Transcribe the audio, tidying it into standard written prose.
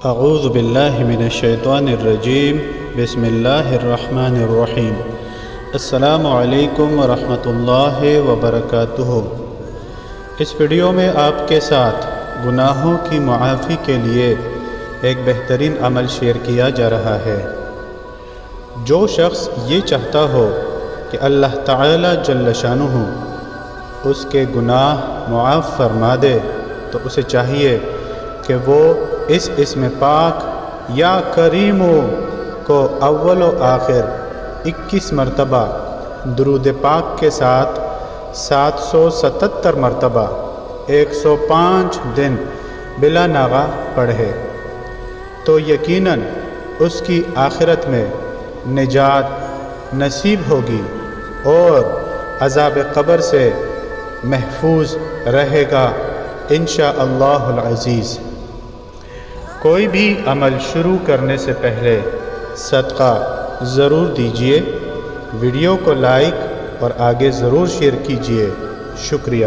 اعوذ باللہ من الشیطان الرجیم بسم اللہ الرحمن الرحیم السلام علیکم ورحمۃ اللہ وبرکاتہ۔ اس ویڈیو میں آپ کے ساتھ گناہوں کی معافی کے لیے ایک بہترین عمل شیئر کیا جا رہا ہے۔ جو شخص یہ چاہتا ہو کہ اللہ تعالی جل شانہ اس کے گناہ معاف فرما دے تو اسے چاہیے کہ وہ اس اسم پاک یا کریم کو اول و آخر 21 مرتبہ درود پاک کے ساتھ 777 مرتبہ 105 دن بلا ناغہ پڑھے تو یقیناً اس کی آخرت میں نجات نصیب ہوگی اور عذاب قبر سے محفوظ رہے گا انشاءاللہ العزیز۔ کوئی بھی عمل شروع کرنے سے پہلے صدقہ ضرور دیجیے، ویڈیو کو لائک اور آگے ضرور شیئر کیجیے۔ شکریہ۔